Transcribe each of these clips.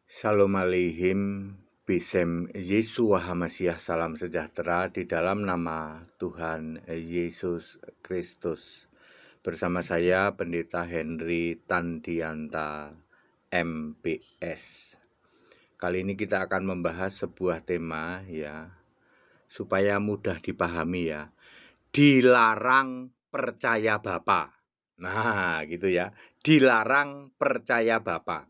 Shalom aleihim, Bisem Yesus Wahamasyah, salam sejahtera di dalam nama Tuhan Yesus Kristus. Bersama saya Pendeta Henry Tandianta, MPS. Kali ini kita akan membahas sebuah tema ya, supaya mudah dipahami ya. Dilarang percaya Bapa. Nah, gitu ya. Dilarang percaya Bapa.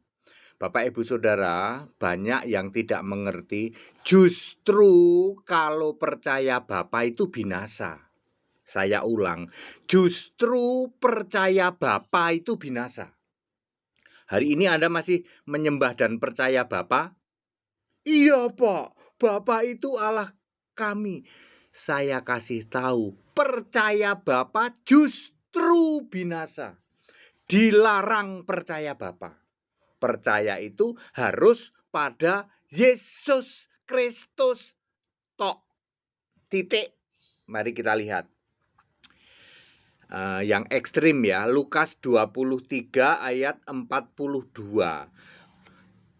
Bapak Ibu Saudara, banyak yang tidak mengerti justru kalau percaya Bapa itu binasa. Saya ulang, justru percaya Bapa itu binasa. Hari ini Anda masih menyembah dan percaya Bapa? Iya, Pak. Bapa itu Allah kami. Saya kasih tahu, percaya Bapa justru binasa. Dilarang percaya Bapa. Percaya itu harus pada Yesus Kristus tok. Titik. Mari kita lihat. Yang ekstrim ya, Lukas 23 ayat 42.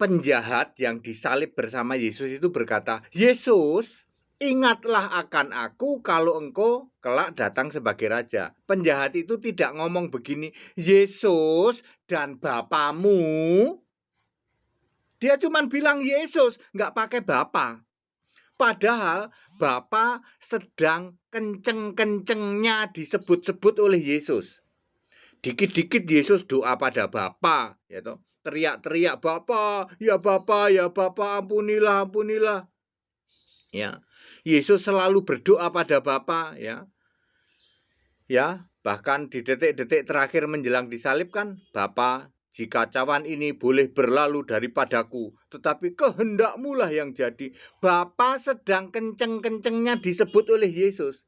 Penjahat yang disalib bersama Yesus itu berkata, "Yesus, ingatlah akan aku kalau engkau kelak datang sebagai raja." Penjahat itu tidak ngomong begini, "Yesus dan Bapamu." Dia cuma bilang Yesus, nggak pakai Bapa. Padahal Bapa sedang kenceng-kencengnya disebut-sebut oleh Yesus. Dikit-dikit Yesus doa pada Bapa, ya toh. Teriak-teriak, "Bapa, ya Bapa, ya Bapa, ampunilah, ampunilah." Ya. Yesus selalu berdoa pada Bapa, ya. Ya, bahkan di detik-detik terakhir menjelang disalib kan, "Bapa, jika cawan ini boleh berlalu daripadaku, tetapi kehendakmu lah yang jadi." Bapa sedang kenceng-kencengnya disebut oleh Yesus.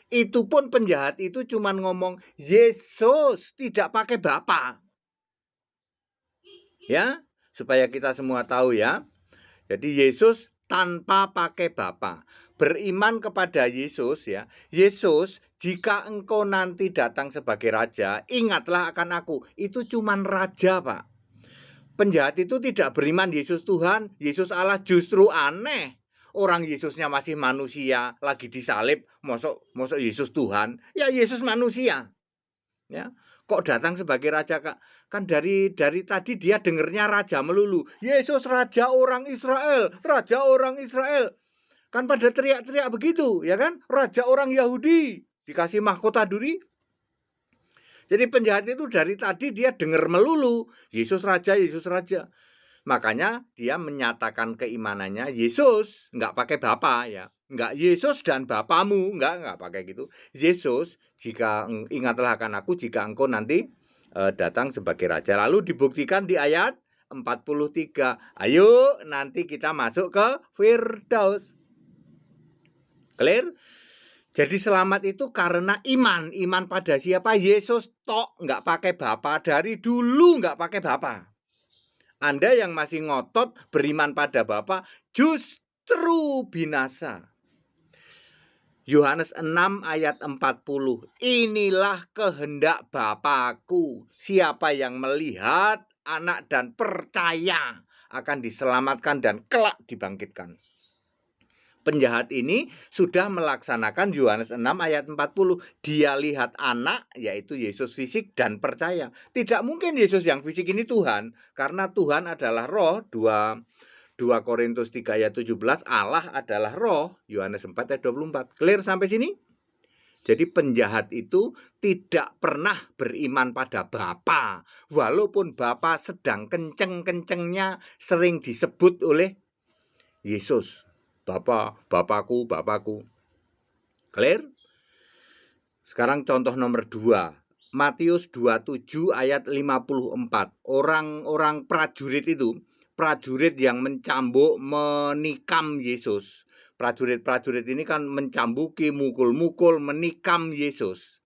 Itu pun penjahat itu cuma ngomong Yesus, tidak pakai Bapa. Ya, supaya kita semua tahu ya. Jadi Yesus tanpa pakai Bapa. Beriman kepada Yesus ya. Yesus, jika engkau nanti datang sebagai raja, ingatlah akan aku. Itu cuman raja, Pak. Penjahat itu tidak beriman Yesus Tuhan, Yesus Allah, justru aneh. Orang Yesusnya masih manusia, lagi disalib, mosok Yesus Tuhan. Ya Yesus manusia. Ya. Kok datang sebagai raja, Kak? Kan dari tadi dia dengernya raja melulu. Yesus raja orang Israel, raja orang Israel. Kan pada teriak-teriak begitu, ya kan? Raja orang Yahudi, dikasih mahkota duri. Jadi penjahat itu dari tadi dia dengar melulu, Yesus raja, Yesus raja. Makanya dia menyatakan keimanannya Yesus, nggak pakai Bapa ya. Nggak Yesus dan Bapamu, nggak pakai gitu. Yesus, jika ingatlah akan aku jika engkau nanti datang sebagai raja. Lalu dibuktikan di ayat 43. Ayo nanti kita masuk ke Firdaus. Clear? Jadi selamat itu karena iman. Iman pada siapa? Yesus tok, nggak pakai Bapa. Dari dulu nggak pakai Bapa. Anda yang masih ngotot beriman pada Bapa justru binasa. Yohanes 6 ayat 40. Inilah kehendak Bapa-Ku. Siapa yang melihat anak dan percaya akan diselamatkan dan kelak dibangkitkan. Penjahat ini sudah melaksanakan Yohanes 6 ayat 40. Dia lihat anak, yaitu Yesus fisik, dan percaya. Tidak mungkin Yesus yang fisik ini Tuhan, karena Tuhan adalah roh. 2 Korintus 3 ayat 17, Allah adalah roh. Yohanes 4 ayat 24. Clear sampai sini? Jadi penjahat itu tidak pernah beriman pada Bapa, walaupun Bapa sedang kenceng-kencengnya sering disebut oleh Yesus. Bapa, Bapakku, Bapakku. Clear? Sekarang contoh nomor 2. Matius 27 ayat 54. Orang-orang prajurit itu, prajurit yang mencambuk, menikam Yesus. Prajurit-prajurit ini kan mencambuki, mukul-mukul, menikam Yesus.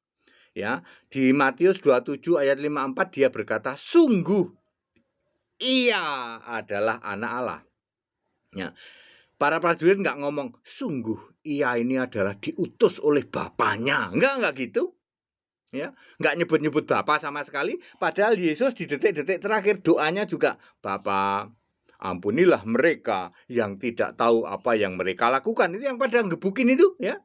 Ya, di Matius 27 ayat 54 dia berkata, "Sungguh ia adalah anak Allah." Ya. Para prajurit nggak ngomong, "Sungguh ia ini adalah diutus oleh bapaknya." Enggak gitu. Ya, nggak nyebut-nyebut Bapa sama sekali. Padahal Yesus di detik-detik terakhir doanya juga, "Bapa, Ampunilah mereka yang tidak tahu apa yang mereka lakukan. Itu yang pada ngebukin itu, ya.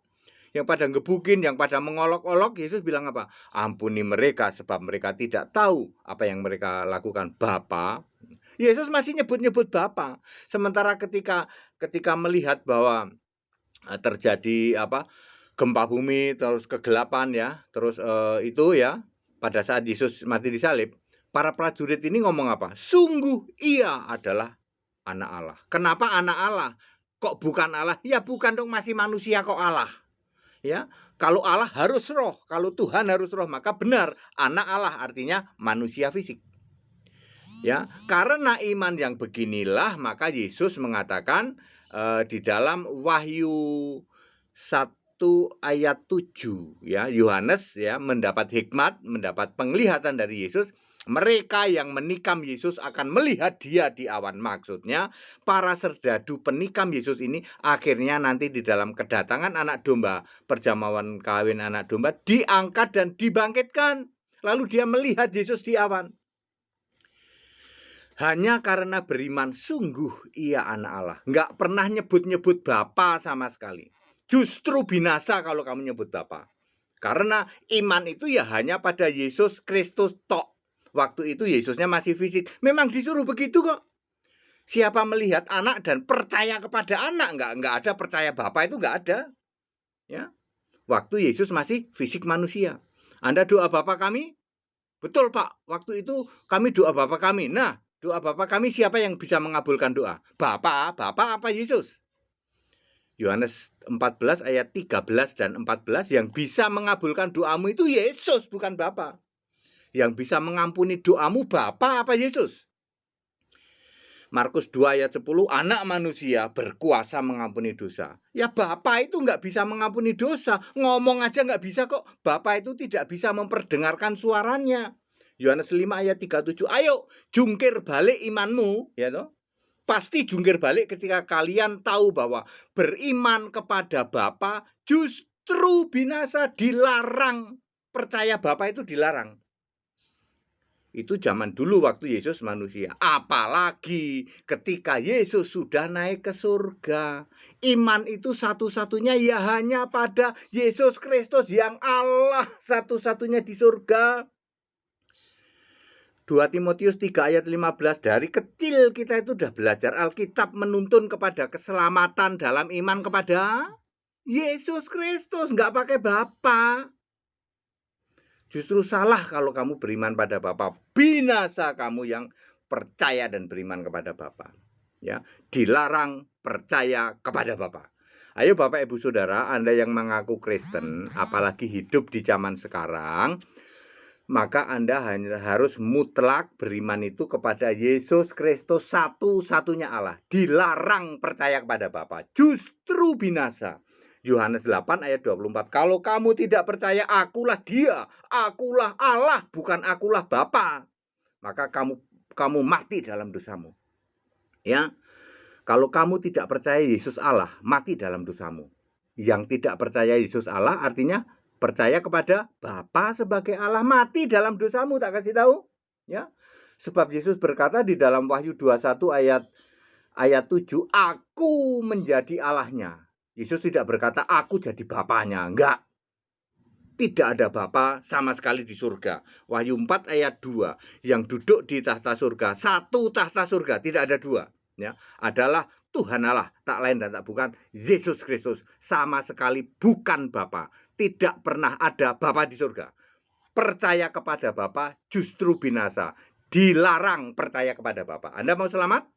Yang pada ngebukin, yang pada mengolok-olok, Yesus bilang apa? Ampuni mereka sebab mereka tidak tahu apa yang mereka lakukan. Bapa, Yesus masih nyebut-nyebut Bapa. Sementara ketika melihat bahwa terjadi gempa bumi, terus kegelapan, ya, terus itu, ya, pada saat Yesus mati disalib, para prajurit ini ngomong apa? Sungguh ia adalah anak Allah. Kenapa anak Allah? Kok bukan Allah? Ya bukan dong, masih manusia kok Allah. Ya, kalau Allah harus roh, kalau Tuhan harus roh, maka benar anak Allah artinya manusia fisik. Ya, karena iman yang beginilah maka Yesus mengatakan di dalam Wahyu 1 ayat 7, ya, Yohanes, ya, mendapat hikmat, mendapat penglihatan dari Yesus. Mereka yang menikam Yesus akan melihat dia di awan. Maksudnya para serdadu penikam Yesus ini akhirnya nanti di dalam kedatangan anak domba, perjamuan kawin anak domba, diangkat dan dibangkitkan. Lalu dia melihat Yesus di awan. Hanya karena beriman, sungguh ia anak Allah. Nggak pernah nyebut-nyebut Bapa sama sekali. Justru binasa kalau kamu nyebut Bapa. Karena iman itu ya hanya pada Yesus Kristus tok. Waktu itu Yesusnya masih fisik. Memang disuruh begitu kok. Siapa melihat anak dan percaya kepada anak, nggak ada percaya Bapa, itu nggak ada. Ya. Waktu Yesus masih fisik manusia. Anda doa Bapa kami? Betul Pak, waktu itu kami doa Bapa kami. Nah, doa Bapa kami siapa yang bisa mengabulkan doa? Bapa apa Yesus? Yohanes 14 ayat 13 dan 14, yang bisa mengabulkan doamu itu Yesus, bukan Bapa. Yang bisa mengampuni doamu Bapa apa Yesus? Markus 2 ayat 10, anak manusia berkuasa mengampuni dosa. Ya Bapa itu nggak bisa mengampuni dosa. Ngomong aja nggak bisa kok. Bapa itu tidak bisa memperdengarkan suaranya. Yohanes 5 ayat 37, ayo jungkir balik imanmu, ya toh. Pasti jungkir balik ketika kalian tahu bahwa beriman kepada Bapa justru binasa, dilarang. Percaya Bapa itu dilarang. Itu zaman dulu waktu Yesus manusia. Apalagi ketika Yesus sudah naik ke surga. Iman itu satu-satunya ya hanya pada Yesus Kristus yang Allah satu-satunya di surga. 2 Timotius 3 ayat 15, dari kecil kita itu sudah belajar Alkitab menuntun kepada keselamatan dalam iman kepada Yesus Kristus, nggak pakai Bapa. Justru salah kalau kamu beriman pada Bapa. Binasa kamu yang percaya dan beriman kepada Bapa. Ya, dilarang percaya kepada Bapa. Ayo Bapak Ibu Saudara, Anda yang mengaku Kristen, apalagi hidup di zaman sekarang, maka Anda hanya harus mutlak beriman itu kepada Yesus Kristus satu-satunya Allah. Dilarang percaya kepada Bapa. Justru binasa. Yohanes 8 ayat 24. Kalau kamu tidak percaya akulah dia, akulah Allah, bukan akulah Bapa, maka kamu mati dalam dosamu. Ya. Kalau kamu tidak percaya Yesus Allah, mati dalam dosamu. Yang tidak percaya Yesus Allah artinya percaya kepada Bapa sebagai Allah, mati dalam dosamu, tak kasih tahu. Ya. Sebab Yesus berkata di dalam Wahyu 21 ayat 7, aku menjadi Allahnya. Yesus tidak berkata aku jadi bapaknya, enggak. Tidak ada Bapa sama sekali di surga. Wahyu 4 ayat 2, yang duduk di tahta surga, satu tahta surga, tidak ada dua, ya, adalah Tuhan Allah, tak lain dan tak bukan Yesus Kristus, sama sekali bukan Bapa. Tidak pernah ada Bapa di surga. Percaya kepada Bapa justru binasa. Dilarang percaya kepada Bapa. Anda mau selamat?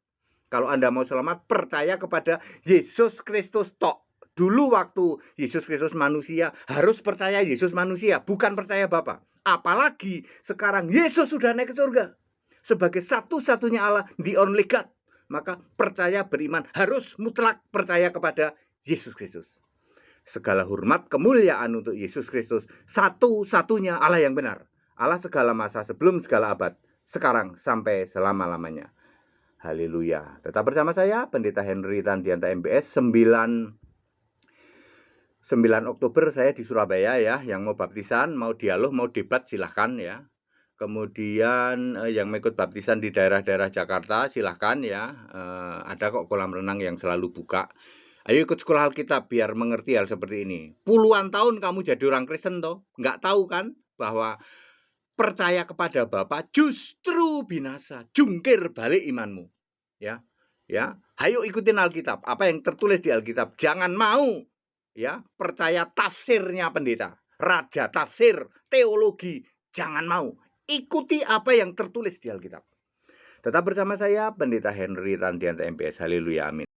Kalau Anda mau selamat, percaya kepada Yesus Kristus tok. Dulu waktu Yesus Kristus manusia, harus percaya Yesus manusia, bukan percaya Bapa. Apalagi sekarang Yesus sudah naik ke surga. Sebagai satu-satunya Allah, the only God. Maka percaya, beriman, harus mutlak percaya kepada Yesus Kristus. Segala hormat, kemuliaan untuk Yesus Kristus, satu-satunya Allah yang benar. Allah segala masa, sebelum segala abad, sekarang sampai selama-lamanya. Haleluya. Tetap bersama saya, Pendeta Henry Tandianta MBS. 9 Oktober saya di Surabaya, ya. Yang mau baptisan, mau dialog, mau debat, silahkan, ya. Kemudian yang mengikut baptisan di daerah-daerah Jakarta silahkan ya, ada kok kolam renang yang selalu buka. Ayo ikut sekolah Alkitab biar mengerti hal seperti ini. Puluhan tahun kamu jadi orang Kristen toh, nggak tahu kan bahwa percaya kepada Bapa justru binasa, jungkir balik imanmu. Ya. Ya, ayo ikutin Alkitab. Apa yang tertulis di Alkitab. Jangan mau ya percaya tafsirnya pendeta, raja tafsir, teologi. Jangan mau. Ikuti apa yang tertulis di Alkitab. Tetap bersama saya, Pendeta Henry Randianta MPS. Haleluya, amin.